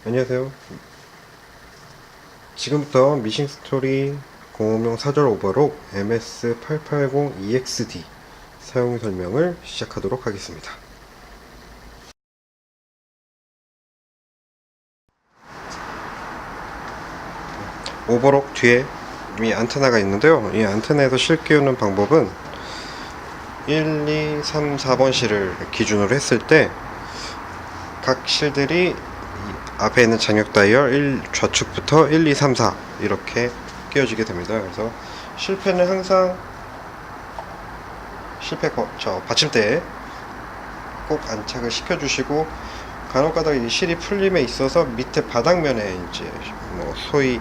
안녕하세요. 지금부터 미싱 스토리 공업용 사절 오버록 MS880EXD 사용 설명을 시작하도록 하겠습니다. 오버록 뒤에 이 안테나가 있는데요. 이 안테나에서 실 끼우는 방법은 1, 2, 3, 4번 실을 기준으로 했을 때 각 실들이 앞에 있는 장력 다이얼 좌측부터 1, 2, 3, 4 이렇게 끼워지게 됩니다. 그래서 실패는 항상 받침대에 꼭 안착을 시켜주시고, 간혹가다 이 실이 풀림에 있어서 밑에 바닥면에 이제 소위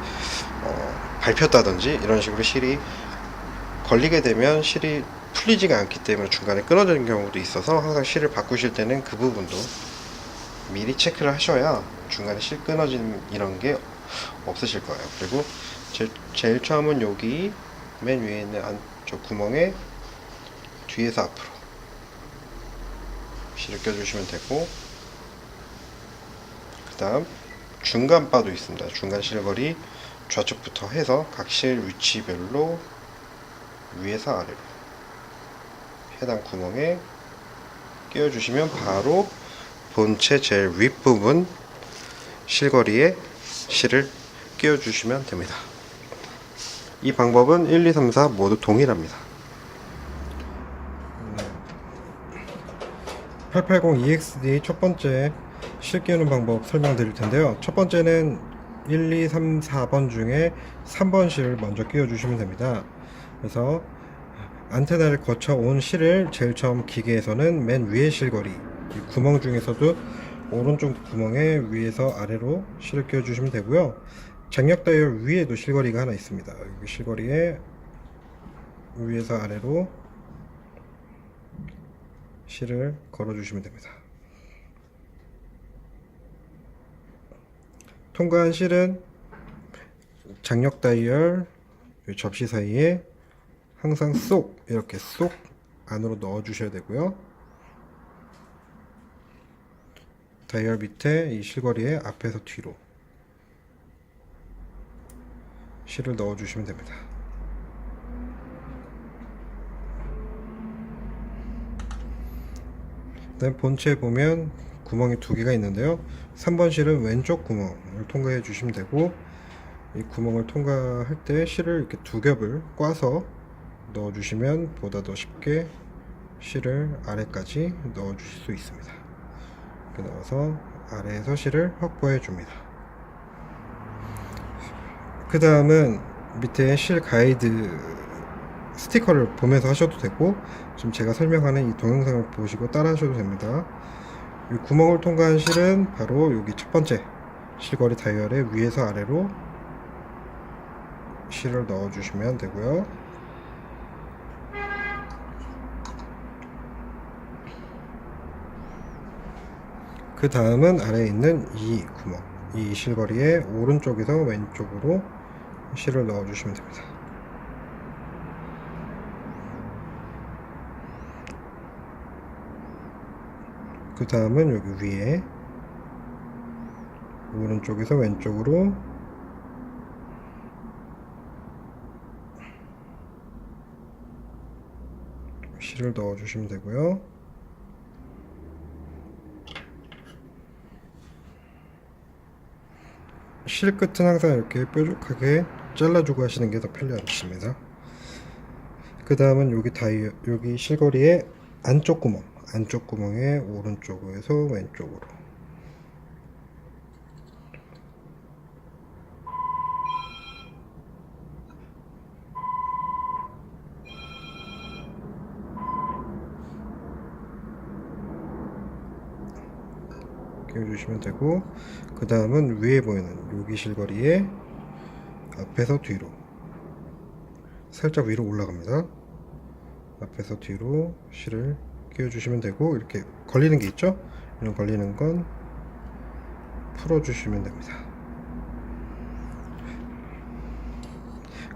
밟혔다든지 이런 식으로 실이 걸리게 되면 실이 풀리지가 않기 때문에 중간에 끊어지는 경우도 있어서, 항상 실을 바꾸실 때는 그 부분도 미리 체크를 하셔야 중간에 실 끊어진 이런 게 없으실 거예요. 그리고 제일 처음은 여기 맨 위에 있는 안쪽 구멍에 뒤에서 앞으로 실을 껴주시면 되고, 그 다음 중간 바도 있습니다. 중간 실거리 좌측부터 해서 각 실 위치별로 위에서 아래로 해당 구멍에 끼워주시면 바로 본체 제일 윗부분 실거리에 실을 끼워주시면 됩니다. 이 방법은 1, 2, 3, 4 모두 동일합니다. 880EXD 첫 번째 실 끼우는 방법 설명드릴 텐데요. 첫 번째는 1, 2, 3, 4번 중에 3번 실을 먼저 끼워주시면 됩니다. 그래서 안테나를 거쳐 온 실을 제일 처음 기계에서는 맨 위에 실거리, 이 구멍 중에서도 오른쪽 구멍에 위에서 아래로 실을 끼워주시면 되고요. 장력 다이얼 위에도 실거리가 하나 있습니다. 여기 실거리에 위에서 아래로 실을 걸어주시면 됩니다. 통과한 실은 장력 다이얼 접시 사이에 항상 이렇게 쏙 안으로 넣어 주셔야 되고요. 다이얼 밑에 이 실거리에 앞에서 뒤로 실을 넣어 주시면 됩니다. 그다음 본체에 보면 구멍이 두 개가 있는데요. 3번 실은 왼쪽 구멍을 통과해 주시면 되고, 이 구멍을 통과할 때 실을 이렇게 두 겹을 꽈서 넣어 주시면 보다 더 쉽게 실을 아래까지 넣어 주실 수 있습니다. 이렇게 넣어서 아래에서 실을 확보해 줍니다. 그 다음은 밑에 실 가이드 스티커를 보면서 하셔도 되고, 지금 제가 설명하는 이 동영상을 보시고 따라 하셔도 됩니다. 이 구멍을 통과한 실은 바로 여기 첫 번째 실거리 다이얼의 위에서 아래로 실을 넣어 주시면 되고요. 그 다음은 아래에 있는 이 구멍, 이 실거리의 오른쪽에서 왼쪽으로 실을 넣어 주시면 됩니다. 그 다음은 여기 위에 오른쪽에서 왼쪽으로 실을 넣어 주시면 되고요. 실 끝은 항상 이렇게 뾰족하게 잘라주고 하시는 게 더 편리하십니다. 그 다음은 여기 실거리의 안쪽 구멍에 오른쪽에서 왼쪽으로 끼워주시면 되고, 그 다음은 위에 보이는 여기 실거리에 앞에서 뒤로 살짝 위로 올라갑니다. 앞에서 뒤로 실을 끼워주시면 되고, 이렇게 걸리는 게 있죠? 이런 걸리는 건 풀어주시면 됩니다.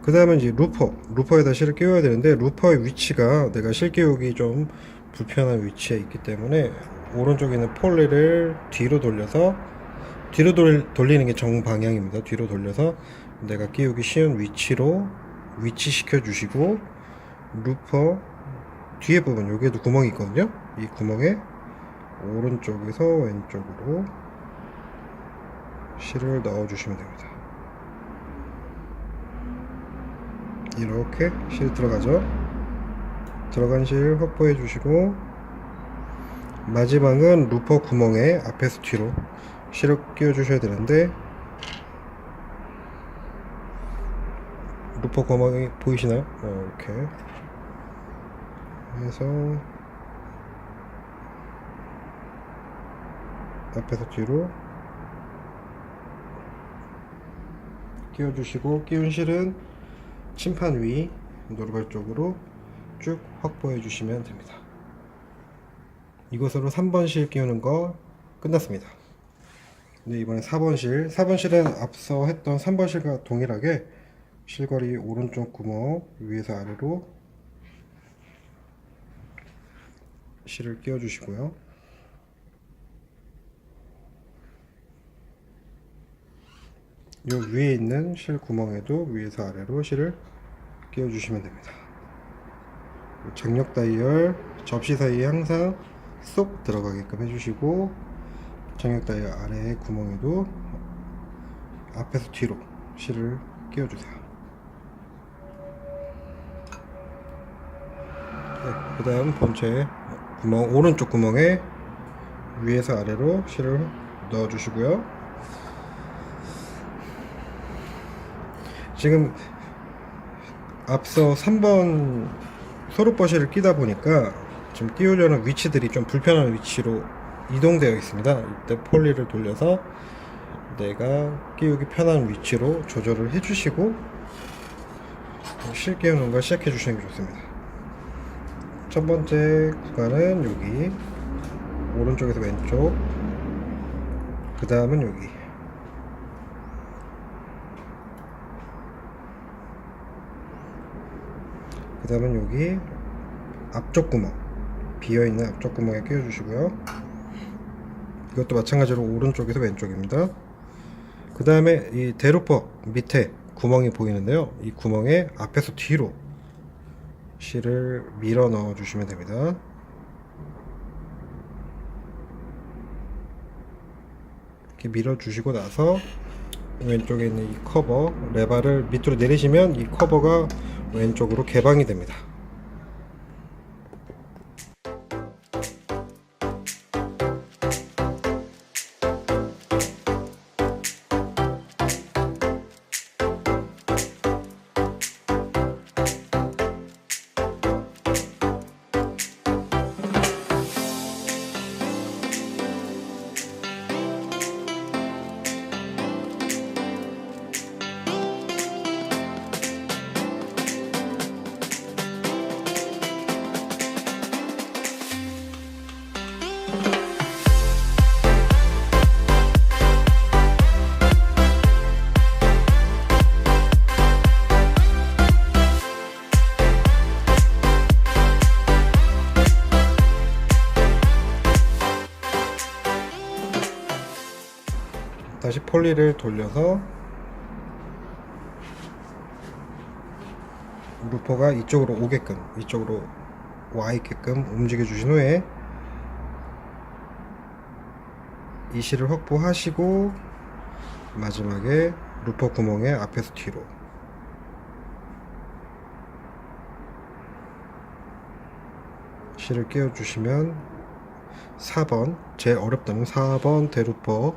그 다음은 이제 루퍼에다 실을 끼워야 되는데, 루퍼의 위치가 내가 실 끼우기 좀 불편한 위치에 있기 때문에 오른쪽에 있는 폴리를 뒤로 돌려서 뒤로 돌리는 게 정방향입니다. 뒤로 돌려서 내가 끼우기 쉬운 위치로 위치시켜 주시고, 루퍼 뒤에 부분, 여기에도 구멍이 있거든요. 이 구멍에 오른쪽에서 왼쪽으로 실을 넣어 주시면 됩니다. 이렇게 실 들어가죠. 들어간 실 확보해 주시고, 마지막은 루퍼 구멍에 앞에서 뒤로 실을 끼워 주셔야 되는데, 루퍼 구멍이 보이시나요? 이렇게 해서 앞에서 뒤로 끼워 주시고, 끼운 실은 침판 위 노루발 쪽으로 쭉 확보해 주시면 됩니다. 이것으로 3번 실 끼우는 거 끝났습니다. 네, 이번엔 4번 실. 4번 실은 앞서 했던 3번 실과 동일하게 실거리 오른쪽 구멍 위에서 아래로 실을 끼워 주시고요. 이 위에 있는 실 구멍에도 위에서 아래로 실을 끼워 주시면 됩니다. 장력 다이얼 접시 사이에 항상 쏙 들어가게끔 해주시고, 장력 다이얼 아래 구멍에도 앞에서 뒤로 실을 끼워 주세요. 네, 그 다음 본체 구멍, 오른쪽 구멍에 위에서 아래로 실을 넣어 주시고요. 지금 앞서 3번 소루버시를 끼다 보니까 지금 끼우려는 위치들이 좀 불편한 위치로 이동되어 있습니다. 이때 폴리를 돌려서 내가 끼우기 편한 위치로 조절을 해주시고 실 끼우는 걸 시작해 주시는 게 좋습니다. 첫 번째 구간은 여기 오른쪽에서 왼쪽, 그 다음은 여기, 그 다음은 여기 앞쪽 구멍, 비어있는 앞쪽 구멍에 끼워주시고요. 이것도 마찬가지로 오른쪽에서 왼쪽입니다. 그 다음에 이 대루퍼 밑에 구멍이 보이는데요, 이 구멍에 앞에서 뒤로 실을 밀어 넣어 주시면 됩니다. 이렇게 밀어 주시고 나서 왼쪽에 있는 이 커버 레바를 밑으로 내리시면 이 커버가 왼쪽으로 개방이 됩니다. 다시 폴리를 돌려서 루퍼가 이쪽으로 오게끔, 이쪽으로 와 있게끔 움직여 주신 후에 이 실을 확보하시고 마지막에 루퍼 구멍에 앞에서 뒤로 실을 끼워 주시면 4번, 제일 어렵다는 4번 대루퍼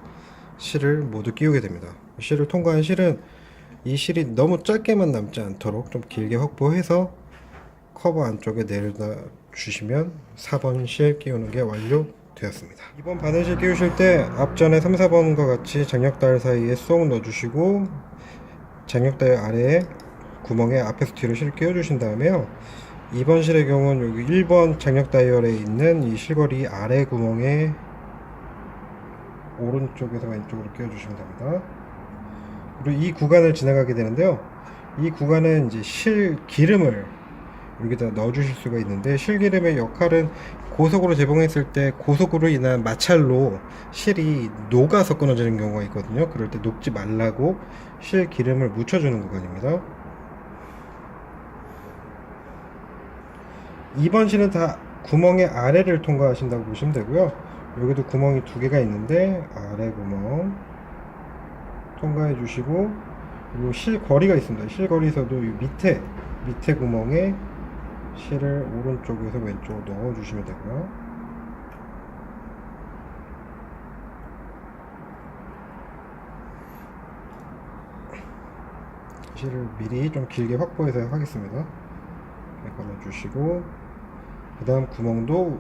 실을 모두 끼우게 됩니다. 실을 통과한 실은 이 실이 너무 짧게만 남지 않도록 좀 길게 확보해서 커버 안쪽에 내려다 주시면 4번 실 끼우는 게 완료되었습니다. 이번 바늘실 끼우실 때 앞전에 3, 4번과 같이 장력다일 사이에 쏙 넣어주시고 장력다일 아래에 구멍에 앞에서 뒤로 실을 끼워주신 다음에요, 2번 실의 경우는 여기 1번 장력다이얼에 있는 이 실거리 아래 구멍에 오른쪽에서 왼쪽으로 끼워주시면 됩니다. 그리고 이 구간을 지나가게 되는데요, 이 구간은 이제 실 기름을 여기다 넣어주실 수가 있는데, 실기름의 역할은 고속으로 제봉했을 때 고속으로 인한 마찰로 실이 녹아서 끊어지는 경우가 있거든요. 그럴 때 녹지 말라고 실기름을 묻혀주는 구간입니다. 2번 실은 다 구멍의 아래를 통과하신다고 보시면 되고요. 여기도 구멍이 두 개가 있는데 아래 구멍 통과해 주시고, 그리고 실 거리가 있습니다. 실 거리에서도 이 밑에 구멍에 실을 오른쪽에서 왼쪽으로 넣어 주시면 되고요. 실을 미리 좀 길게 확보해서 하겠습니다. 이렇게 걸어 주시고, 그 다음 구멍도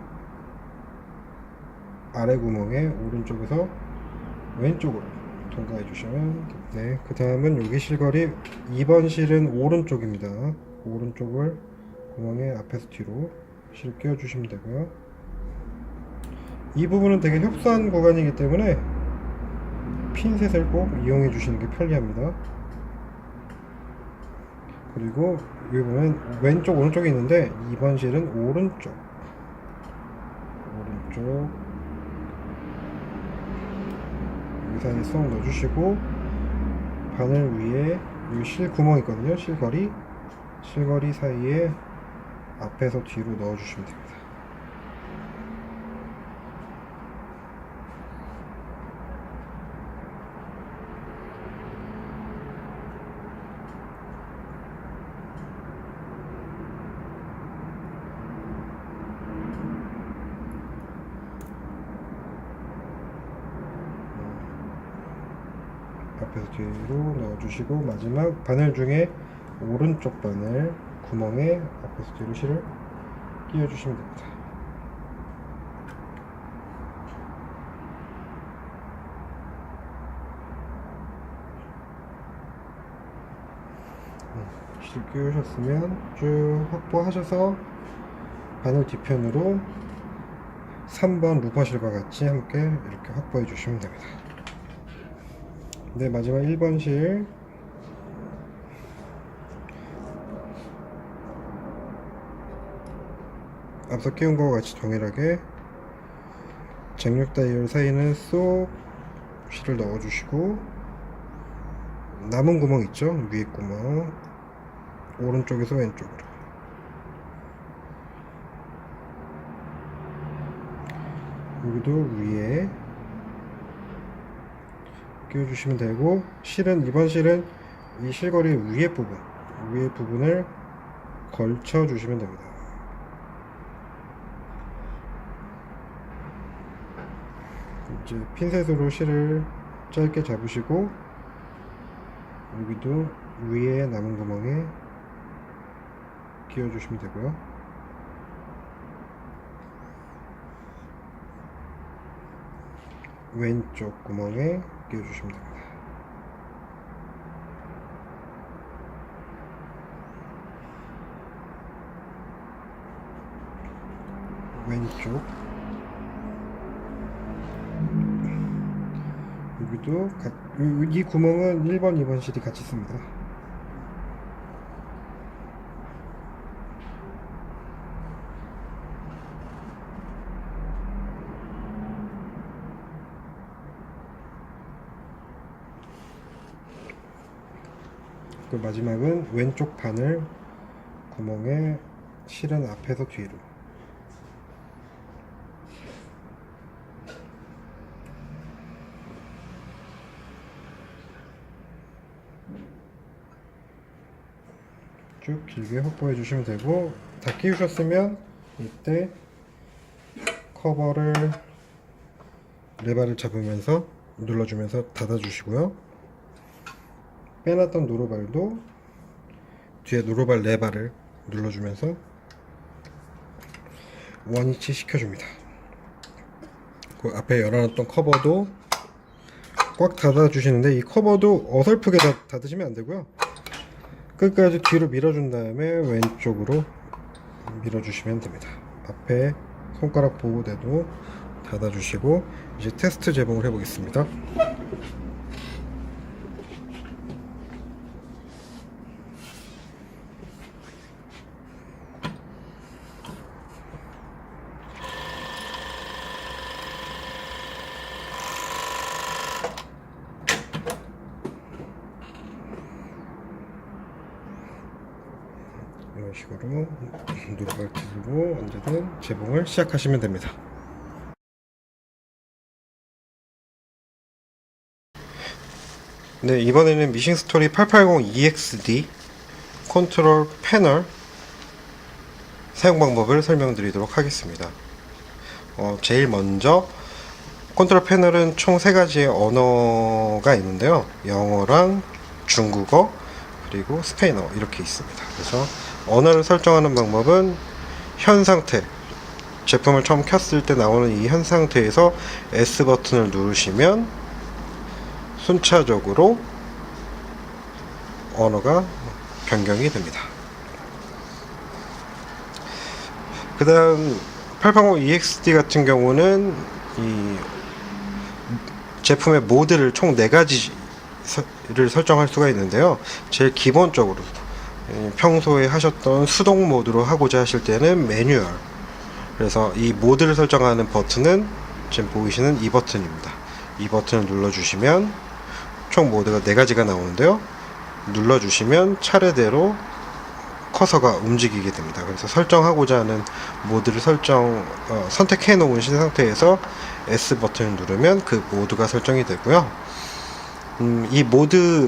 아래 구멍에 오른쪽에서 왼쪽으로 통과해 주시면, 네, 그 다음은 여기 실거리 2번 실은 오른쪽입니다. 오른쪽을 구멍에 앞에서 뒤로 실 끼워 주시면 되고요. 이 부분은 되게 협소한 구간이기 때문에 핀셋을 꼭 이용해 주시는 게 편리합니다. 그리고 여기 보면 왼쪽 오른쪽이 있는데 2번 실은 오른쪽 여기 사이에 쏙 넣어주시고, 바늘 위에 여기 실 구멍 있거든요. 실거리 사이에 앞에서 뒤로 넣어주시면 됩니다. 앞에서 뒤로 넣어주시고, 마지막 바늘 중에 오른쪽 바늘 구멍에 앞에서 뒤로 실을 끼워주시면 됩니다. 실 끼우셨으면 쭉 확보하셔서 바늘 뒤편으로 3번 루퍼실과 같이 함께 이렇게 확보해 주시면 됩니다. 네, 마지막 1번 실 앞서 끼운 거와 같이 동일하게 쟁력 다이얼 사이는 쏙 실을 넣어 주시고, 남은 구멍 있죠? 위에 구멍 오른쪽에서 왼쪽으로, 여기도 위에 끼워주시면 되고, 실은 이번 실은 이 실거리 위에 부분을 걸쳐 주시면 됩니다. 이제 핀셋으로 실을 짧게 잡으시고, 여기도 위에 남은 구멍에 끼워주시면 되고요. 왼쪽 구멍에 끼워주시면 됩니다. 왼쪽 여기도 이 구멍은 1번, 2번 실이 같이 씁니다. 그 마지막은 왼쪽 바늘 구멍에 실은 앞에서 뒤로, 쭉 길게 확보해 주시면 되고, 다 끼우셨으면 이때 커버를 레바를 잡으면서 눌러주면서 닫아 주시고요. 빼놨던 노루발도 뒤에 노루발 레바를 눌러주면서 원위치 시켜줍니다. 그 앞에 열어놨던 커버도 꽉 닫아 주시는데, 이 커버도 어설프게 닫으시면 안 되고요. 끝까지 뒤로 밀어준 다음에 왼쪽으로 밀어주시면 됩니다. 앞에 손가락 보호대도 닫아주시고, 이제 테스트 재봉을 해보겠습니다. 이런 식으로 노루발 들고 언제든 재봉을 시작하시면 됩니다. 네, 이번에는 미싱스토리 880EXD 컨트롤 패널 사용 방법을 설명드리도록 하겠습니다. 제일 먼저 컨트롤 패널은 총 3가지의 언어가 있는데요. 영어랑 중국어 그리고 스페인어 이렇게 있습니다. 그래서 언어를 설정하는 방법은 현 상태, 제품을 처음 켰을 때 나오는 이 현 상태에서 S 버튼을 누르시면 순차적으로 언어가 변경이 됩니다. 그 다음 880EXD 같은 경우는 이 제품의 모드를 총 4가지를 설정할 수가 있는데요. 제일 기본적으로 평소에 하셨던 수동 모드로 하고자 하실 때는 매뉴얼, 그래서 이 모드를 설정하는 버튼은 지금 보이시는 이 버튼입니다. 이 버튼을 눌러주시면 총 모드가 4가지가 나오는데요. 눌러주시면 차례대로 커서가 움직이게 됩니다. 그래서 설정하고자 하는 모드를 선택해 놓은 상태에서 S 버튼을 누르면 그 모드가 설정이 되고요. 이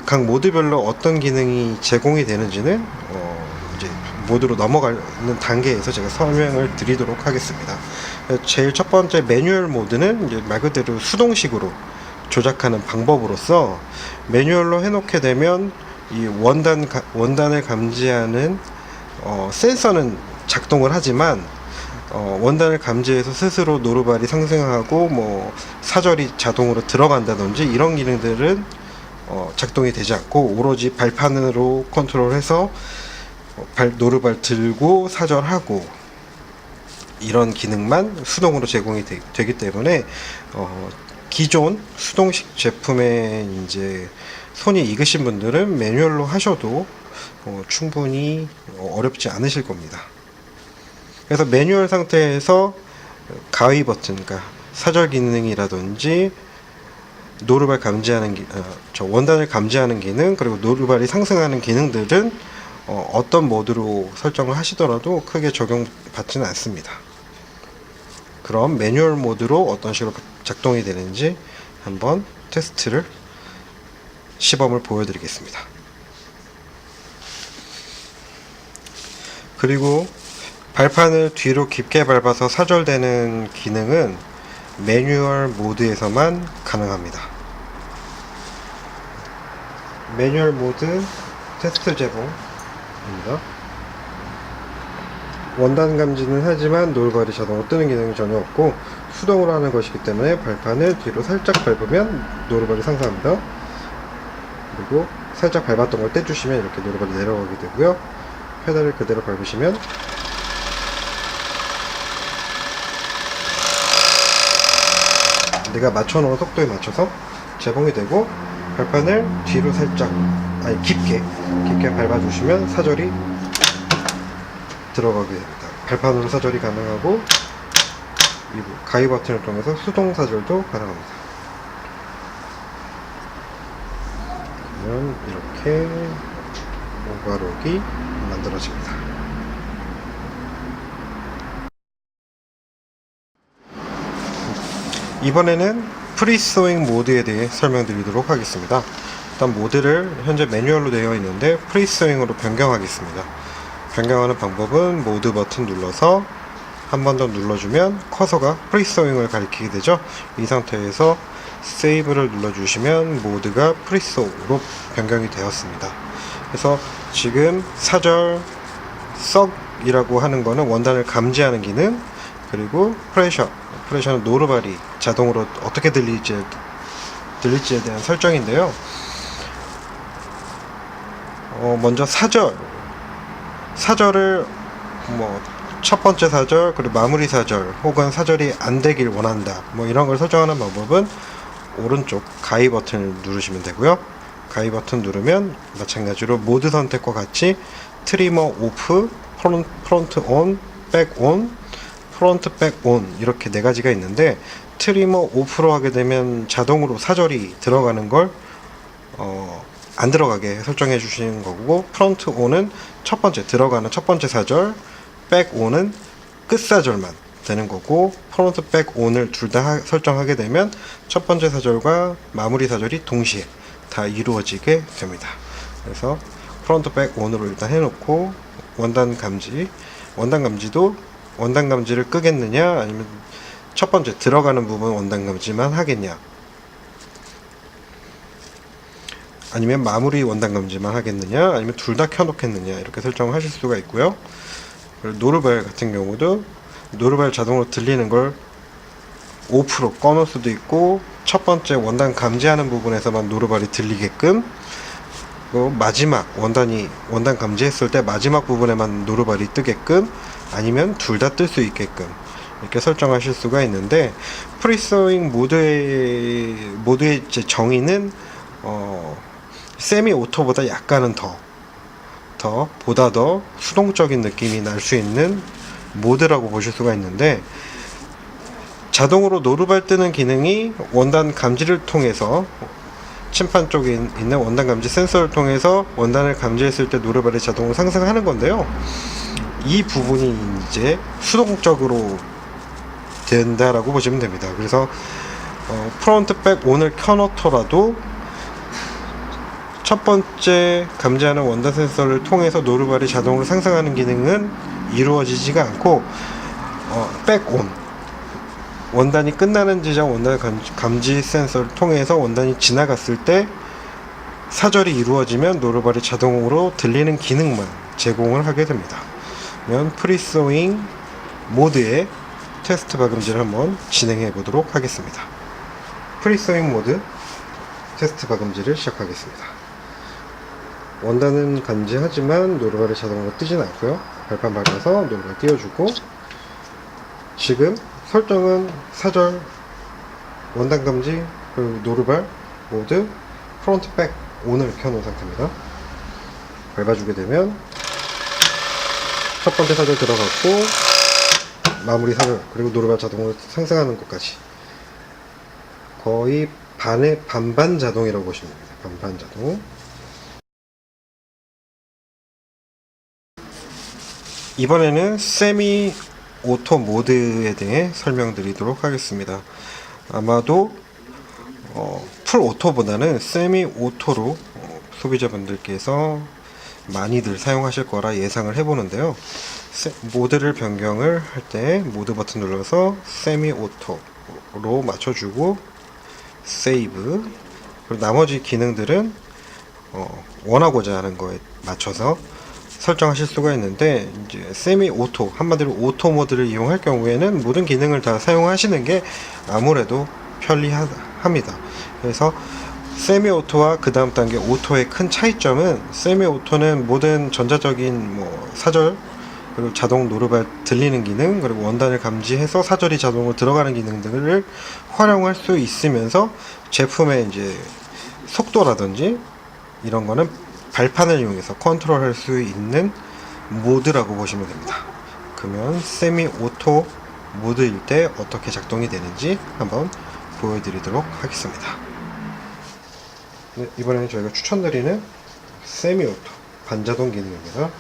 각 모드별로 어떤 기능이 제공이 되는지는 이제 모드로 넘어가는 단계에서 제가 설명을 드리도록 하겠습니다. 제일 첫 번째 매뉴얼 모드는 이제 말 그대로 수동식으로 조작하는 방법으로서 매뉴얼로 해놓게 되면 이 원단을 감지하는 센서는 작동을 하지만 원단을 감지해서 스스로 노루발이 상승하고 사절이 자동으로 들어간다든지 이런 기능들은 작동이 되지 않고 오로지 발판으로 컨트롤해서 노루발 들고 사절하고 이런 기능만 수동으로 제공이 되기 때문에 기존 수동식 제품에 이제 손이 익으신 분들은 매뉴얼로 하셔도 충분히 어렵지 않으실 겁니다. 그래서 매뉴얼 상태에서 가위 버튼, 그러니까 사절 기능이라든지 노루발 감지하는 원단을 감지하는 기능, 그리고 노루발이 상승하는 기능들은 어떤 모드로 설정을 하시더라도 크게 적용받지는 않습니다. 그럼 매뉴얼 모드로 어떤 식으로 작동이 되는지 한번 테스트를 시범을 보여드리겠습니다. 그리고 발판을 뒤로 깊게 밟아서 사절되는 기능은 매뉴얼 모드에서만 가능합니다. 매뉴얼 모드 테스트 제봉입니다. 원단 감지는 하지만 노루발이 자동으로 뜨는 기능이 전혀 없고 수동으로 하는 것이기 때문에 발판을 뒤로 살짝 밟으면 노루발이 상승합니다. 그리고 살짝 밟았던 걸 떼주시면 이렇게 노루발이 내려가게 되고요. 페달을 그대로 밟으시면 내가 맞춰놓은 속도에 맞춰서 제봉이 되고, 발판을 뒤로 살짝 깊게 밟아주시면 사절이 들어가게 됩니다. 발판으로 사절이 가능하고 이 가위 버튼을 통해서 수동 사절도 가능합니다. 그러면 이렇게 오가록이 만들어집니다. 이번에는 프리소잉 모드에 대해 설명드리도록 하겠습니다. 일단 모드를 현재 매뉴얼로 되어 있는데 프리소잉으로 변경하겠습니다. 변경하는 방법은 모드 버튼 눌러서 한 번 더 눌러주면 커서가 프리소잉을 가리키게 되죠. 이 상태에서 세이브를 눌러주시면 모드가 프리소로 변경이 되었습니다. 그래서 지금 사절, 썩이라고 하는 거는 원단을 감지하는 기능, 그리고 프레셔는 노루발이 자동으로 어떻게 들릴지에 대한 설정인데요. 먼저 사절을 첫 번째 사절, 그리고 마무리 사절, 혹은 사절이 안 되길 원한다, 이런 걸 설정하는 방법은 오른쪽 가위 버튼을 누르시면 되고요. 가위 버튼 누르면 마찬가지로 모드 선택과 같이 트리머 오프, 프론트 온, 백 온, 프론트 백 온 이렇게 4가지가 있는데, 트리머 오프로 하게 되면 자동으로 사절이 들어가는 걸 안 들어가게 설정해 주시는 거고, 프론트 O는 첫 번째 들어가는 첫 번째 사절, 백 O는 끝 사절만 되는 거고, 프론트 백 On을 둘 다 설정하게 되면 첫 번째 사절과 마무리 사절이 동시에 다 이루어지게 됩니다. 그래서 프론트 백 On으로 일단 해놓고, 원단 감지도 원단 감지를 끄겠느냐, 아니면 첫 번째 들어가는 부분 원단 감지만 하겠냐, 아니면 마무리 원단 감지만 하겠느냐, 아니면 둘 다 켜놓겠느냐, 이렇게 설정을 하실 수가 있고요. 그리고 노르발 같은 경우도 노르발 자동으로 들리는 걸 오프로 꺼놓을 수도 있고, 첫 번째 원단 감지하는 부분에서만 노르발이 들리게끔, 마지막 원단 감지했을 때 마지막 부분에만 노르발이 뜨게끔, 아니면 둘 다 뜰 수 있게끔 이렇게 설정하실 수가 있는데, 프리소잉 모드의 정의는 세미 오토보다 약간은 보다 더 수동적인 느낌이 날 수 있는 모드라고 보실 수가 있는데, 자동으로 노르발 뜨는 기능이 원단 감지를 통해서, 침판 쪽에 있는 원단 감지 센서를 통해서 원단을 감지했을 때 노르발이 자동으로 상승하는 건데요. 이 부분이 이제 수동적으로 된다라고 보시면 됩니다. 그래서 프론트 백 On을 켜놓더라도 첫 번째 감지하는 원단 센서를 통해서 노르발이 자동으로 상승하는 기능은 이루어지지가 않고, 백 On, 원단이 끝나는 지점 원단 감지 센서를 통해서 원단이 지나갔을 때 사절이 이루어지면 노르발이 자동으로 들리는 기능만 제공을 하게 됩니다. 그러면 프리소잉 모드의 테스트 박음질을 한번 진행해 보도록 하겠습니다. 프리소잉 모드 테스트 박음질을 시작하겠습니다. 원단은 감지하지만 노르발이 자동으로 뜨진 않고요. 발판 밟아서 노르발 띄워주고, 지금 설정은 사절, 원단 감지, 그리고 노르발 모드, 프론트 백 On을 켜놓은 상태입니다. 밟아주게 되면 첫 번째 사절 들어갔고, 마무리 사절, 그리고 노르발 자동으로 상승하는 것까지 거의 반반 자동이라고 보시면 됩니다. 반반 자동. 이번에는 세미 오토 모드에 대해 설명드리도록 하겠습니다. 아마도 풀 오토보다는 세미 오토로 소비자분들께서 많이들 사용하실 거라 예상을 해보는데요. 모드를 변경을 할 때 모드 버튼 눌러서 세미 오토로 맞춰주고 세이브, 그리고 나머지 기능들은 원하고자 하는 거에 맞춰서 설정하실 수가 있는데, 이제 세미 오토, 한마디로 오토 모드를 이용할 경우에는 모든 기능을 다 사용하시는 게 아무래도 편리합니다. 그래서 세미 오토와 그 다음 단계 오토의 큰 차이점은, 세미 오토는 모든 전자적인 사절, 그리고 자동 노르발 들리는 기능, 그리고 원단을 감지해서 사절이 자동으로 들어가는 기능 등을 활용할 수 있으면서, 제품의 이제 속도라든지 이런 거는 발판을 이용해서 컨트롤할 수 있는 모드라고 보시면 됩니다. 그러면 세미 오토 모드일 때 어떻게 작동이 되는지 한번 보여드리도록 하겠습니다. 네, 이번에는 저희가 추천드리는 세미 오토 반자동 기능입니다.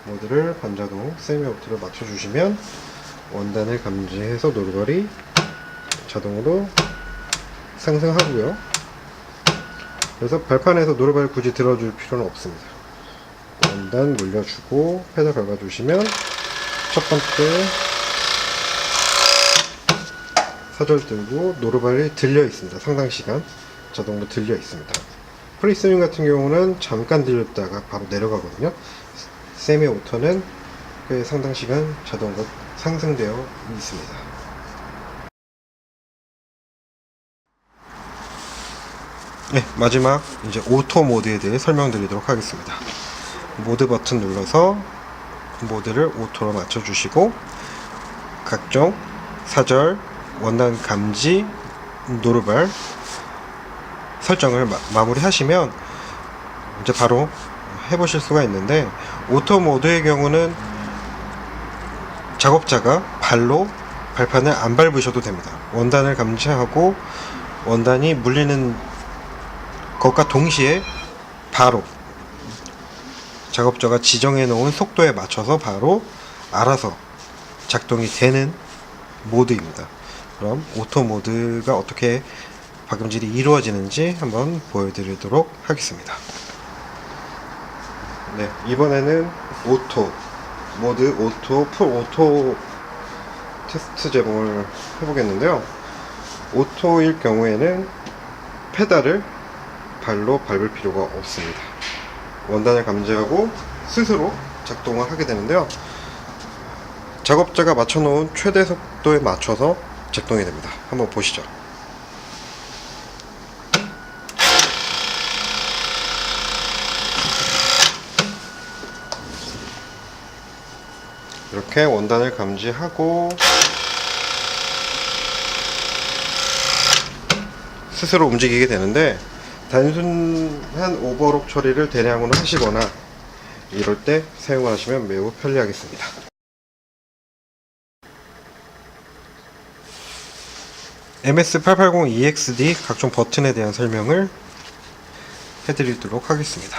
모드를 반자동 세미 오토로 맞춰주시면 원단을 감지해서 노르발이 자동으로 상승하고요. 그래서 발판에서 노르발을 굳이 들어줄 필요는 없습니다. 원단 물려주고 페달 밟아주시면 첫 번째 사절 들고 노르발이 들려 있습니다. 상당 시간 자동으로 들려 있습니다. 프리스윙 같은 경우는 잠깐 들렸다가 바로 내려가거든요. 세미 오토는 꽤 상당 시간 자동으로 상승되어 있습니다. 네, 마지막 이제 오토 모드에 대해 설명드리도록 하겠습니다. 모드 버튼 눌러서 모드를 오토로 맞춰주시고, 각종 사절, 원단 감지, 노르발 설정을 마무리 하시면 이제 바로 해보실 수가 있는데, 오토 모드의 경우는 작업자가 발로 발판을 안 밟으셔도 됩니다. 원단을 감지하고 원단이 물리는 것과 동시에 바로 작업자가 지정해 놓은 속도에 맞춰서 바로 알아서 작동이 되는 모드입니다. 그럼 오토 모드가 어떻게 박음질이 이루어지는지 한번 보여드리도록 하겠습니다. 네, 이번에는 오토 모드, 풀 오토 테스트 제공을 해보겠는데요. 오토일 경우에는 페달을 발로 밟을 필요가 없습니다. 원단을 감지하고 스스로 작동을 하게 되는데요. 작업자가 맞춰놓은 최대 속도에 맞춰서 작동이 됩니다. 한번 보시죠. 이렇게 원단을 감지하고 스스로 움직이게 되는데, 단순한 오버록 처리를 대량으로 하시거나 이럴 때 사용하시면 매우 편리하겠습니다. MS880EXD 각종 버튼에 대한 설명을 해드리도록 하겠습니다.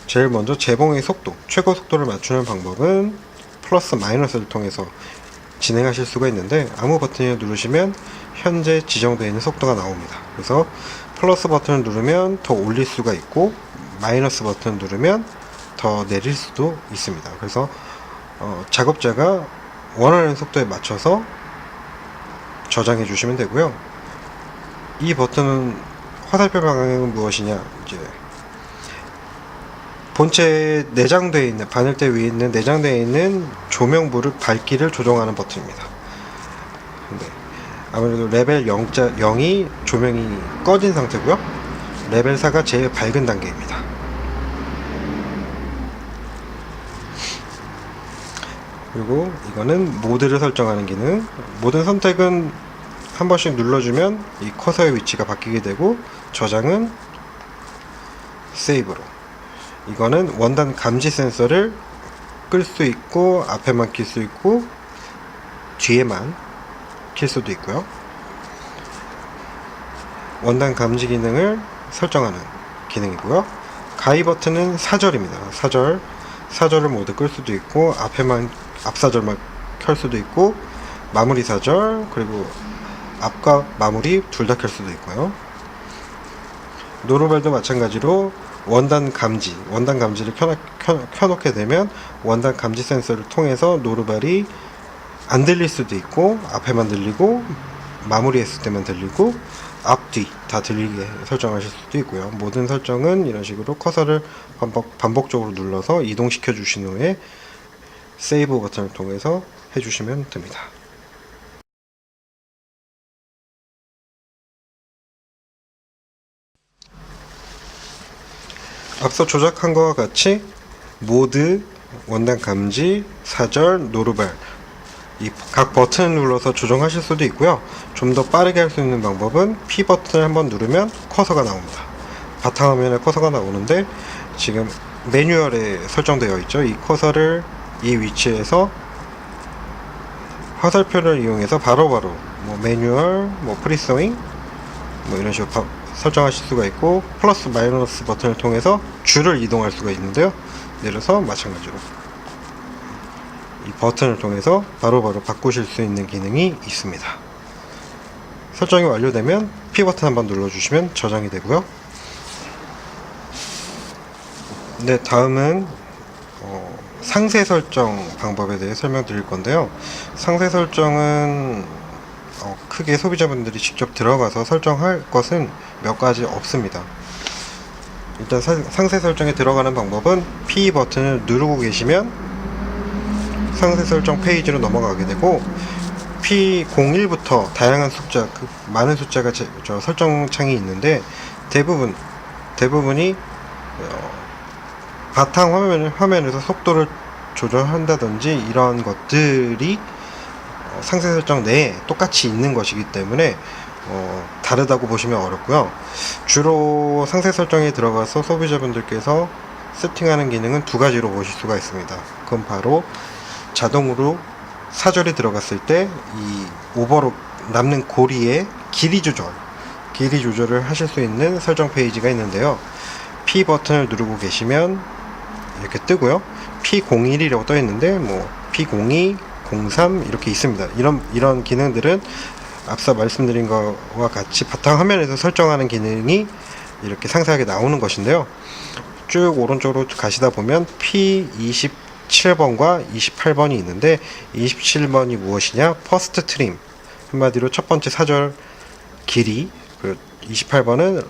제일 먼저 재봉의 속도, 최고 속도를 맞추는 방법은 플러스 마이너스를 통해서 진행하실 수가 있는데, 아무 버튼을 누르시면 현재 지정되어 있는 속도가 나옵니다. 그래서 플러스 버튼을 누르면 더 올릴 수가 있고, 마이너스 버튼을 누르면 더 내릴 수도 있습니다. 그래서 작업자가 원하는 속도에 맞춰서 저장해 주시면 되고요. 이 버튼은 화살표 방향은 무엇이냐, 이제 본체에 내장되어 있는, 바늘대 위에 있는 내장되어 있는 조명불을 밝기를 조정하는 버튼입니다. 네. 아무래도 레벨 0이 조명이 꺼진 상태고요. 레벨 4가 제일 밝은 단계입니다. 그리고 이거는 모드를 설정하는 기능. 모드 선택은 한 번씩 눌러주면 이 커서의 위치가 바뀌게 되고, 저장은 세이브로. 이거는 원단 감지 센서를 끌 수 있고, 앞에만 킬 수 있고 뒤에만 킬 수도 있고요. 원단 감지 기능을 설정하는 기능이고요. 가위 버튼은 사절입니다. 사절을 모두 끌 수도 있고, 앞사절만 켤 수도 있고, 마무리 사절, 그리고 앞과 마무리 둘 다 켤 수도 있고요. 노루발도 마찬가지로 원단 감지를 켜놓게 되면 원단 감지 센서를 통해서 노루발이 안 들릴 수도 있고, 앞에만 들리고, 마무리했을 때만 들리고, 앞뒤 다 들리게 설정하실 수도 있고요. 모든 설정은 이런 식으로 커서를 반복적으로 눌러서 이동시켜 주신 후에 세이브 버튼을 통해서 해주시면 됩니다. 앞서 조작한 것과 같이 모드, 원단 감지, 사절, 노루발, 이 각 버튼을 눌러서 조정하실 수도 있고요. 좀 더 빠르게 할 수 있는 방법은 P 버튼을 한번 누르면 커서가 나옵니다. 바탕화면에 커서가 나오는데, 지금 매뉴얼에 설정되어 있죠. 이 커서를 이 위치에서 화살표를 이용해서 바로바로 매뉴얼, 프리소잉 이런 식으로 설정하실 수가 있고, 플러스 마이너스 버튼을 통해서 줄을 이동할 수가 있는데요. 내려서 마찬가지로 이 버튼을 통해서 바로바로 바꾸실 수 있는 기능이 있습니다. 설정이 완료되면 P 버튼 한번 눌러주시면 저장이 되고요. 네, 다음은 상세 설정 방법에 대해 설명드릴 건데요. 상세 설정은 크게 소비자분들이 직접 들어가서 설정할 것은 몇 가지 없습니다. 일단 상세 설정에 들어가는 방법은 P 버튼을 누르고 계시면 상세 설정 페이지로 넘어가게 되고, P01부터 다양한 숫자, 많은 숫자가 설정 창이 있는데, 대부분이 바탕 화면에서 속도를 조절한다든지 이런 것들이 상세 설정 내에 똑같이 있는 것이기 때문에 다르다고 보시면 어렵고요. 주로 상세 설정에 들어가서 소비자분들께서 세팅하는 기능은 두 가지로 보실 수가 있습니다. 그건 바로 자동으로 사절이 들어갔을 때 이 오버록 남는 고리의 길이 조절을 하실 수 있는 설정 페이지가 있는데요. P 버튼을 누르고 계시면 이렇게 뜨고요. P01이라고 떠 있는데 뭐 P02, 03 이렇게 있습니다. 이런 기능들은 앞서 말씀드린 것과 같이 바탕화면에서 설정하는 기능이 이렇게 상세하게 나오는 것인데요. 쭉 오른쪽으로 가시다 보면 P27번과 28번이 있는데 27번이 무엇이냐? 퍼스트 트림, 한마디로 첫 번째 사절 길이, 그리고 28번은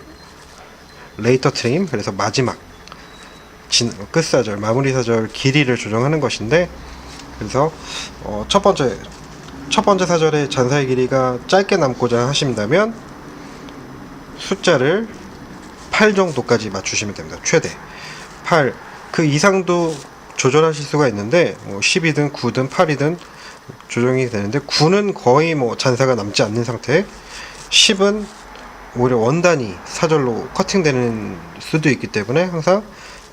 레이터 트림, 그래서 마지막 끝사절, 마무리 사절 길이를 조정하는 것인데, 그래서 첫 번째 사절의 잔사의 길이가 짧게 남고자 하신다면 숫자를 8 정도까지 맞추시면 됩니다. 최대 8. 그 이상도 조절하실 수가 있는데 뭐 10이든 9든 8이든 조정이 되는데, 9는 거의 뭐 잔사가 남지 않는 상태, 10은 오히려 원단이 사절로 커팅되는 수도 있기 때문에 항상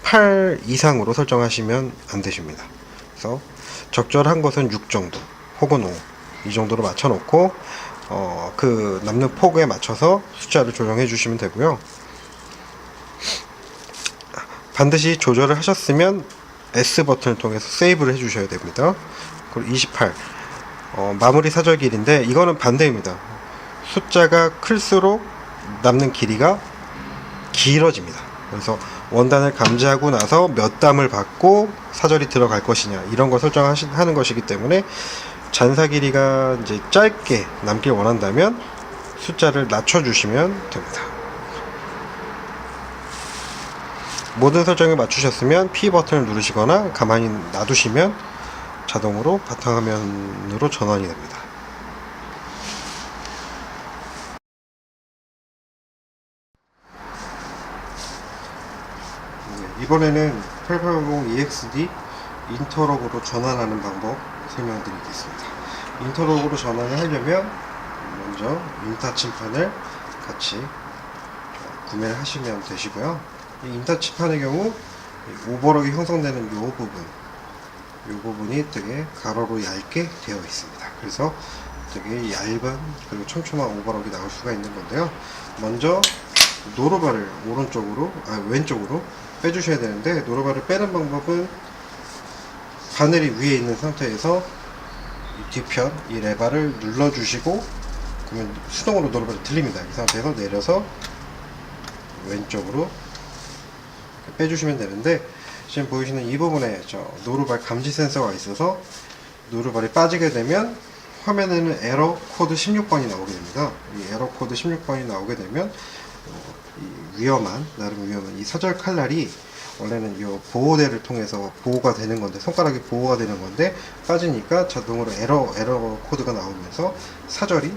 8 이상으로 설정하시면 안 되십니다. 그래서 적절한 것은 6 정도 혹은 5 이 정도로 맞춰 놓고 그 남는 폭에 맞춰서 숫자를 조정해 주시면 되고요. 반드시 조절을 하셨으면 S 버튼을 통해서 세이브를 해 주셔야 됩니다. 그리고 28 마무리 사절 길인데, 이거는 반대입니다. 숫자가 클수록 남는 길이가 길어집니다. 그래서 원단을 감지하고 나서 몇 담을 받고 사절이 들어갈 것이냐, 이런 걸 설정하는 것이기 때문에 잔사 길이가 이제 짧게 남길 원한다면 숫자를 낮춰주시면 됩니다. 모든 설정을 맞추셨으면 P 버튼을 누르시거나 가만히 놔두시면 자동으로 바탕화면으로 전환이 됩니다. 이번에는 8850EXD 인터록으로 전환하는 방법 설명드리겠습니다. 인터록으로 전환을 하려면 먼저 인타 침판을 같이 구매를 하시면 되시고요. 이 인타 침판의 경우 오버록이 형성되는 이 부분이 되게 가로로 얇게 되어 있습니다. 그래서 되게 얇은 그리고 촘촘한 오버록이 나올 수가 있는 건데요. 먼저 노루발을 왼쪽으로 빼주셔야 되는데, 노루발을 빼는 방법은 바늘이 위에 있는 상태에서 이 뒤편 이 레바를 눌러주시고, 그러면 수동으로 노루발이 들립니다. 이 상태에서 내려서 왼쪽으로 빼주시면 되는데, 지금 보이시는 이 부분에 노루발 감지 센서가 있어서 노루발이 빠지게 되면 화면에는 에러 코드 16번이 나오게 됩니다. 이 에러 코드 16번이 나오게 되면 나름 위험한 이 사절 칼날이 원래는 이 보호대를 통해서 보호가 되는 건데, 손가락이 보호가 되는 건데 빠지니까 자동으로 에러 코드가 나오면서 사절이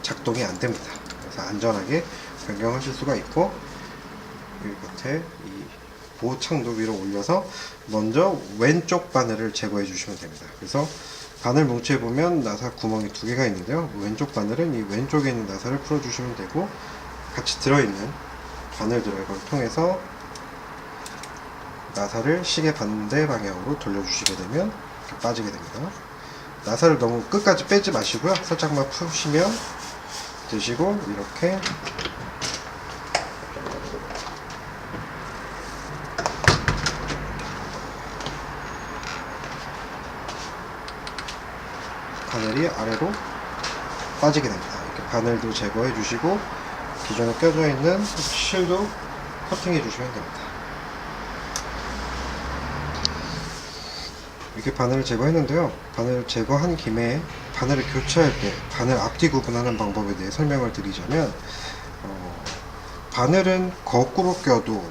작동이 안 됩니다. 그래서 안전하게 변경하실 수가 있고, 이 겉에 이 보호창도 위로 올려서 먼저 왼쪽 바늘을 제거해 주시면 됩니다. 그래서 바늘 뭉치에 보면 나사 구멍이 2개가 있는데요. 왼쪽 바늘은 이 왼쪽에 있는 나사를 풀어 주시면 되고, 같이 들어있는 바늘 드라이버를 통해서 나사를 시계 반대 방향으로 돌려주시게 되면 이렇게 빠지게 됩니다. 나사를 너무 끝까지 빼지 마시고요. 살짝만 푸시면 되시고, 이렇게 바늘이 아래로 빠지게 됩니다. 이렇게 바늘도 제거해 주시고, 기존에 껴져 있는 실도 커팅해 주시면 됩니다. 이렇게 바늘을 제거했는데요. 바늘을 제거한 김에 바늘을 교체할 때 바늘 앞뒤 구분하는 방법에 대해 설명을 드리자면, 바늘은 거꾸로 껴도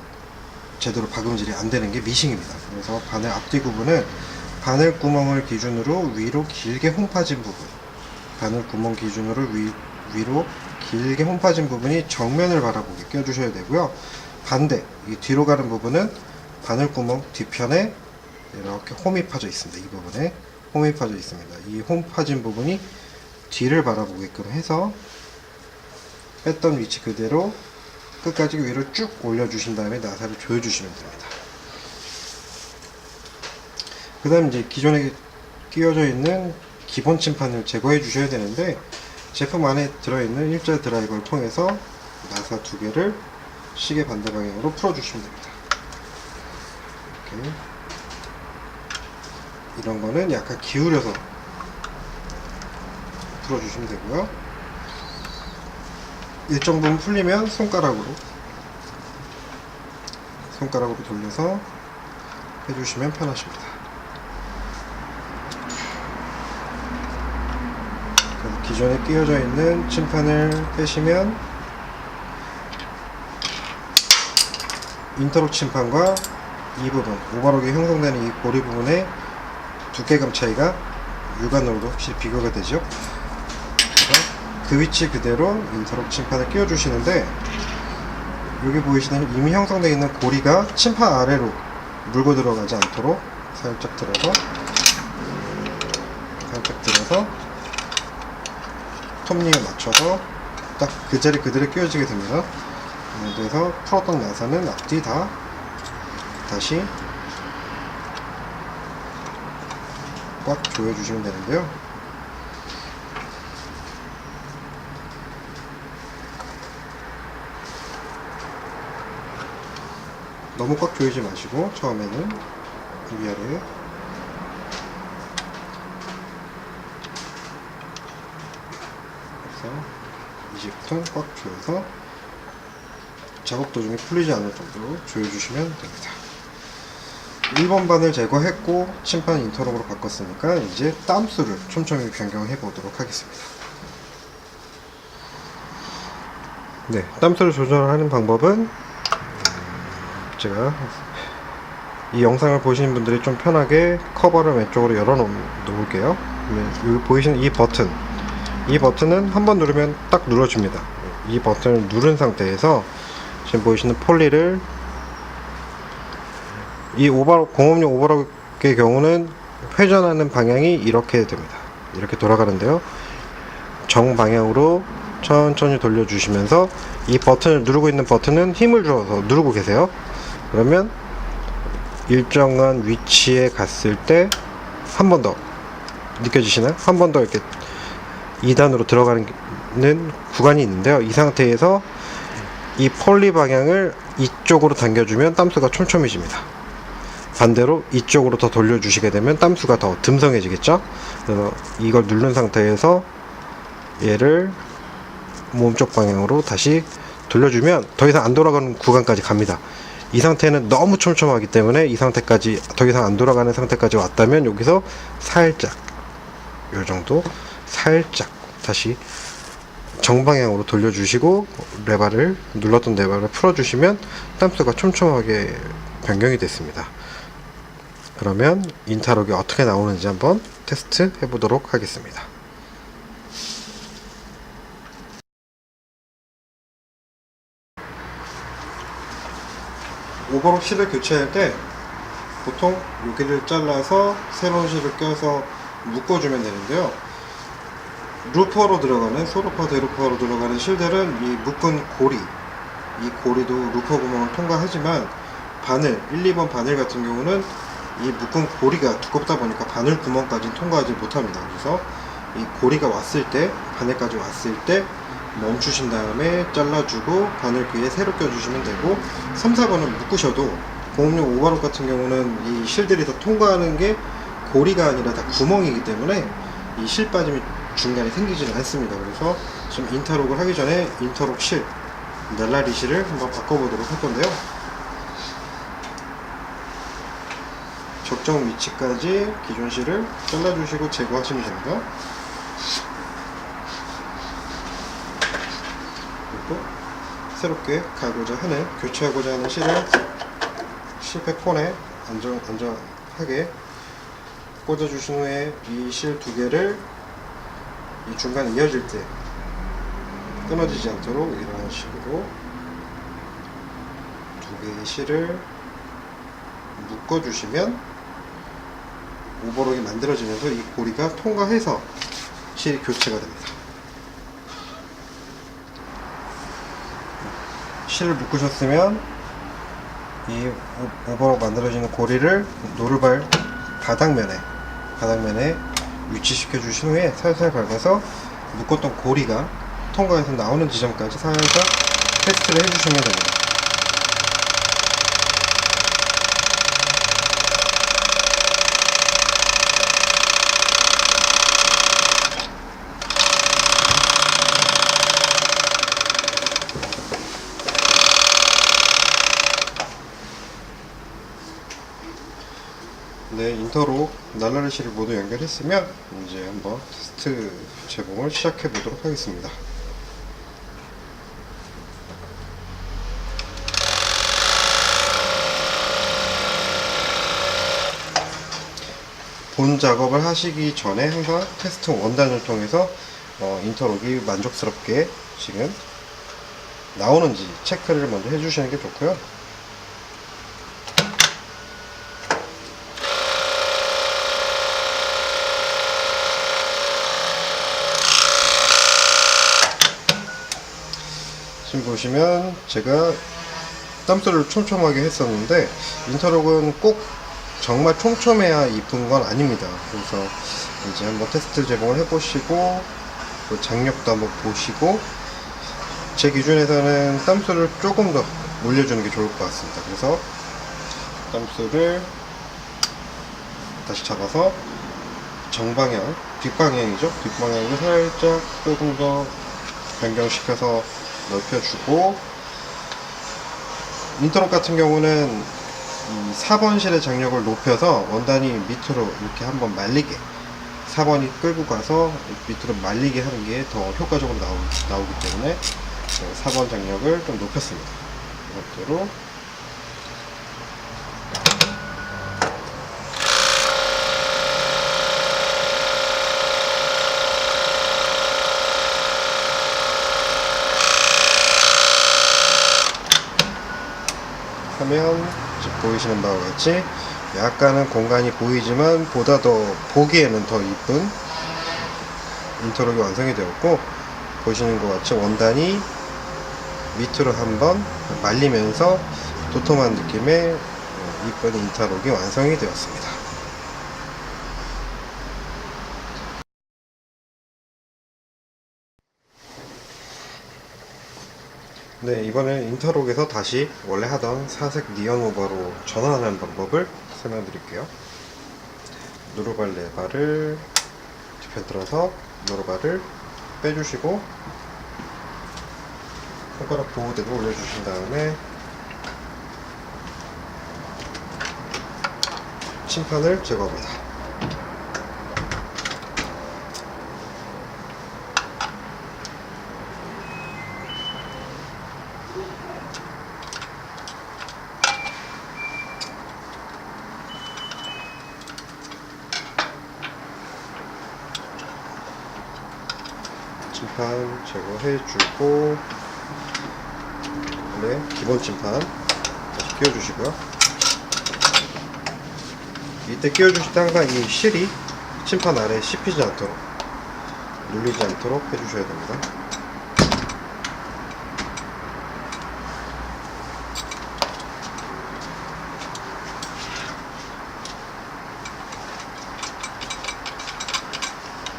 제대로 박음질이 안 되는 게 미싱입니다. 그래서 바늘 앞뒤 구분은 바늘 구멍을 기준으로 위로 길게 홈 파진 부분, 바늘 구멍 기준으로 위로 길게 홈 파진 부분이 정면을 바라보게 껴주셔야 되고요. 반대, 이 뒤로 가는 부분은 바늘 구멍 뒤편에 이렇게 홈이 파져 있습니다. 이 부분에 홈이 파져 있습니다. 이 홈 파진 부분이 뒤를 바라보게끔 해서 뺐던 위치 그대로 끝까지 위로 쭉 올려주신 다음에 나사를 조여주시면 됩니다. 그 다음 이제 기존에 끼워져 있는 기본 침판을 제거해 주셔야 되는데, 제품 안에 들어있는 일자 드라이버를 통해서 나사 2개를 시계 반대 방향으로 풀어 주시면 됩니다. 이렇게 이런 거는 약간 기울여서 풀어주시면 되고요. 일정 부분 풀리면 손가락으로 돌려서 해주시면 편하십니다. 그래서 기존에 끼워져 있는 침판을 빼시면 인터록 침판과 이 부분, 오버록이 형성되는 이 고리 부분의 두께감 차이가 육안으로도 확실히 비교가 되죠. 그 위치 그대로 인터록 침판을 끼워 주시는데, 여기 보이시는 이미 형성되어 있는 고리가 침판 아래로 물고 들어가지 않도록 살짝 들어서 톱니에 맞춰서 딱 그 자리 그대로 끼워지게 됩니다. 그래서 풀었던 나사는 앞뒤 다 다시 꽉 조여주시면 되는데요. 너무 꽉 조이지 마시고 처음에는 위아래 그래서 이제부터 꽉 조여서 작업 도중에 풀리지 않을 정도로 조여주시면 됩니다. 1번 바늘 제거했고 침판 인터록으로 바꿨으니까 이제 땀수를 촘촘히 변경해 보도록 하겠습니다. 네, 땀수를 조절하는 방법은 제가 이 영상을 보시는 분들이 좀 편하게 커버를 왼쪽으로 열어 놓을게요. 여기 보이시는 이 버튼은 한번 누르면 딱 눌러줍니다. 이 버튼을 누른 상태에서 지금 보이시는 폴리를, 이 공업용 오버록의 경우는 회전하는 방향이 이렇게 됩니다. 이렇게 돌아가는데요, 정방향으로 천천히 돌려주시면서 이 버튼을 누르고 있는 버튼은 힘을 주어서 누르고 계세요. 그러면 일정한 위치에 갔을 때 한 번 더 느껴지시나요? 한 번 더 이렇게 2단으로 들어가는 구간이 있는데요, 이 상태에서 이 폴리 방향을 이쪽으로 당겨주면 땀수가 촘촘해집니다. 반대로 이쪽으로 더 돌려주시게 되면 땀수가 더 듬성해지겠죠. 그래서 이걸 누른 상태에서 얘를 몸쪽 방향으로 다시 돌려주면 더 이상 안 돌아가는 구간까지 갑니다. 이 상태는 너무 촘촘하기 때문에 이 상태까지, 더 이상 안 돌아가는 상태까지 왔다면 여기서 살짝, 요 정도 살짝 다시 정방향으로 돌려주시고 눌렀던 레바를 풀어주시면 땀수가 촘촘하게 변경이 됐습니다. 그러면 인터록이 어떻게 나오는지 한번 테스트 해보도록 하겠습니다. 오버록 실을 교체할 때 보통 여기를 잘라서 새로운 실을 껴서 묶어주면 되는데요, 루퍼로 들어가는, 소루파 대루퍼로 들어가는 실들은 이 묶은 고리, 이 고리도 루퍼 구멍을 통과하지만 바늘, 1, 2번 바늘 같은 경우는 이 묶은 고리가 두껍다 보니까 바늘 구멍까지는 통과하지 못합니다. 그래서 이 고리가 왔을 때, 바늘까지 왔을 때 멈추신 다음에 잘라주고 바늘 귀에 새로 껴주시면 되고, 3, 4번은 묶으셔도, 공업용 오버록 같은 경우는 이 실들이 다 통과하는 게 고리가 아니라 다 구멍이기 때문에 이 실 빠짐이 중간에 생기지는 않습니다. 그래서 지금 인터록을 하기 전에 인터록 실, 날라리 실을 한번 바꿔보도록 할 건데요, 적정 위치까지 기존 실을 잘라주시고 제거하시면 됩니다. 그리고 새롭게 교체하고자 하는 실을 실패 콘에 안전하게 꽂아주신 후에 이 실 두 개를 이 중간 이어질 때 끊어지지 않도록 이런 식으로 두 개의 실을 묶어주시면 오버록이 만들어지면서 이 고리가 통과해서 실이 교체가 됩니다. 실을 묶으셨으면 이 오버록 만들어지는 고리를 노루발 바닥면에 위치시켜 주신 후에 살살 밟아서 묶었던 고리가 통과해서 나오는 지점까지 살짝 테스트를 해주시면 됩니다. 인터로 날라리 실을 모두 연결했으면 이제 한번 테스트 재봉을 시작해 보도록 하겠습니다. 본 작업을 하시기 전에 항상 테스트 원단을 통해서 인터록이 만족스럽게 지금 나오는지 체크를 먼저 해주시는 게 좋고요. 지금 보시면 제가 땀소리를 촘촘하게 했었는데 인터록은 꼭 정말 촘촘해야 이쁜 건 아닙니다. 그래서 이제 한번 테스트 재봉을 해보시고 그 장력도 한번 보시고 제 기준에서는 땀수를 조금 더 올려주는 게 좋을 것 같습니다. 그래서 땀수를 다시 잡아서 정방향, 뒷방향이죠. 뒷방향으로 살짝 조금 더 변경시켜서 넓혀주고, 인터록 같은 경우는 이 4번 실의 장력을 높여서 원단이 밑으로 이렇게 한번 말리게, 4번이 끌고 가서 밑으로 말리게 하는 게 더 효과적으로 나오기 때문에 4번 장력을 좀 높였습니다. 이것대로 하면 보이시는 바와 같이 약간은 공간이 보이지만 보다 더 보기에는 더 이쁜 인터록이 완성이 되었고, 보시는 것 같이 원단이 밑으로 한번 말리면서 도톰한 느낌의 이쁜 인터록이 완성이 되었습니다. 네, 이번엔 인터록에서 다시 원래 하던 사색 니언 오버로 전환하는 방법을 설명드릴게요. 누르발 레바를 뒤편들어서 누르발을 빼주시고 손가락 보호대로 올려주신 다음에 침판을 제거합니다. 침판 제거해주고, 원래 기본 침판 다시 끼워주시고요. 이때 끼워주실 때 항상 이 실이 침판 아래에 씹히지 않도록, 눌리지 않도록 해주셔야 됩니다.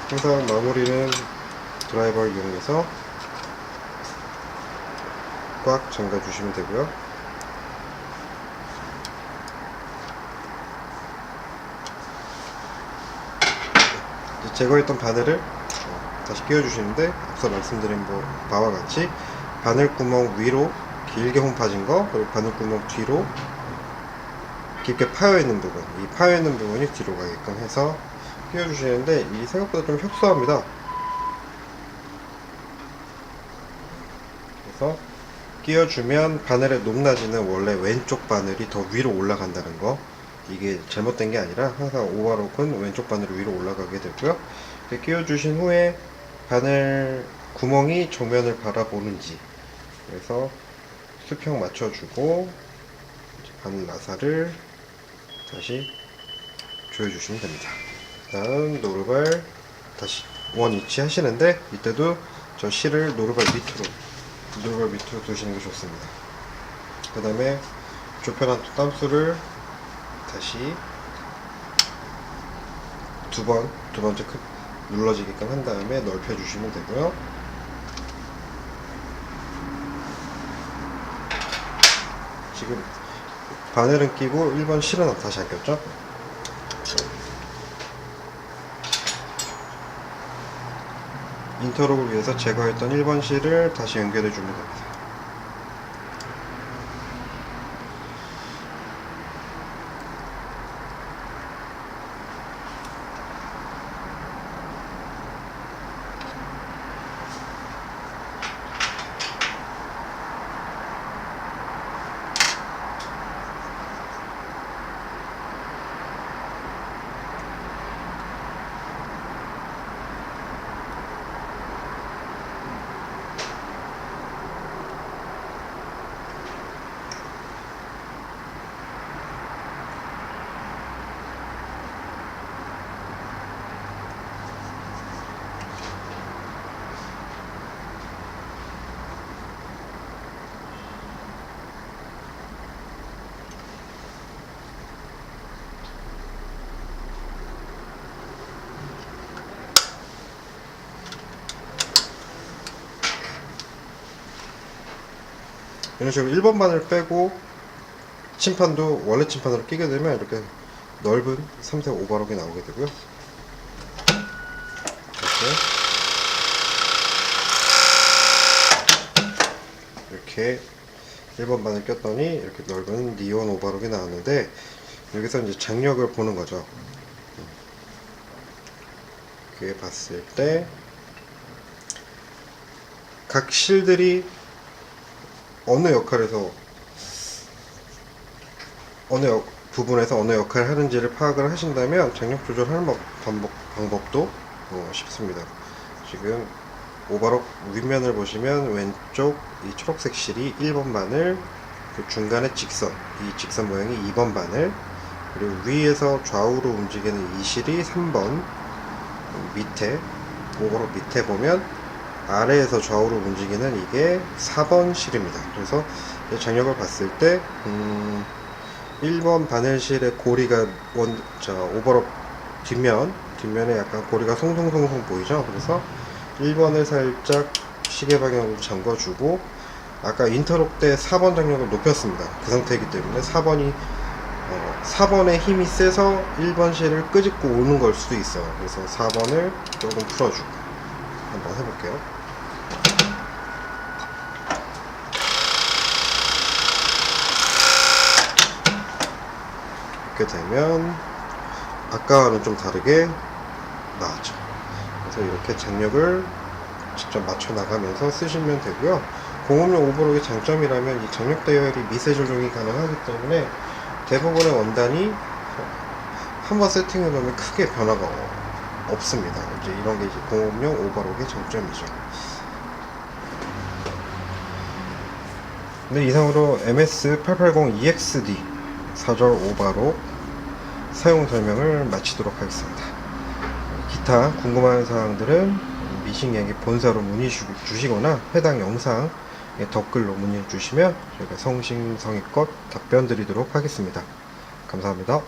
항상 마무리는 드라이버를 이용해서 꽉 잠가 주시면 되고요. 이제 제거했던 바늘을 다시 끼워 주시는데, 앞서 말씀드린 바와 같이 바늘 구멍 위로 길게 홈 파진 거, 그리고 바늘 구멍 뒤로 깊게 파여 있는 부분, 이 파여 있는 부분이 뒤로 가게끔 해서 끼워 주시는데, 이 생각보다 좀 협소합니다. 그래서 끼워주면 바늘의 높낮이는 원래 왼쪽 바늘이 더 위로 올라간다는 거, 이게 잘못된 게 아니라 항상 오버록은 왼쪽 바늘이 위로 올라가게 되고요. 끼워주신 후에 바늘 구멍이 정면을 바라보는지, 그래서 수평 맞춰주고 바늘 나사를 다시 조여주시면 됩니다. 다음 노루발 다시 원 위치 하시는데, 이때도 저 실을 노루발 밑으로 두시는 게 좋습니다. 그 다음에 조편한 땀수를 다시 두 번째 눌러지게끔 한 다음에 넓혀 주시면 되고요. 지금 바늘은 끼고 1번 실은 다시 안 꼈죠? 인터록을 위해서 제거했던 1번 실을 다시 연결해 주면 됩니다. 이런 식으로 1번 바늘 빼고 침판도 원래 침판으로 끼게 되면 이렇게 넓은 3색 오버록이 나오게 되고요. 이렇게 1번 바늘 꼈더니 이렇게 넓은 니온 오버록이 나왔는데, 여기서 이제 장력을 보는 거죠. 이렇게 봤을 때 각 실들이 어느 부분에서 어느 역할을 하는지를 파악을 하신다면 장력 조절하는 방법도 쉽습니다. 지금 오버록 윗면을 보시면 왼쪽 이 초록색 실이 1번 바늘, 그 중간에 직선, 이 직선 모양이 2번 바늘, 그리고 위에서 좌우로 움직이는 이 실이 3번, 밑에 오버록 밑에 보면 아래에서 좌우로 움직이는 이게 4번 실입니다. 그래서 장력을 봤을 때 1번 바늘실의 고리가 오버록 뒷면에 약간 고리가 송송송송 보이죠? 그래서 1번을 살짝 시계 방향으로 잠궈주고, 아까 인터록 때 4번 장력을 높였습니다. 그 상태이기 때문에 4번의 힘이 세서 1번 실을 끄집고 오는 걸 수도 있어요. 그래서 4번을 조금 풀어주고 한번 해볼게요. 이렇게 되면 아까와는 좀 다르게 나왔죠. 그래서 이렇게 장력을 직접 맞춰 나가면서 쓰시면 되고요. 공업용 오버록의 장점이라면 이 장력 대열이 미세 조정이 가능하기 때문에 대부분의 원단이 한번 세팅해 놓으면 크게 변화가 없습니다. 이제 이런 게 이제 공업용 오버록의 장점이죠. 네, 이상으로 MS880EXD 4절 오버록 사용 설명을 마치도록 하겠습니다. 기타 궁금한 사항들은 미싱양의 본사로 문의 주시거나 해당 영상에 댓글로 문의 주시면 저희가 성심성의껏 답변 드리도록 하겠습니다. 감사합니다.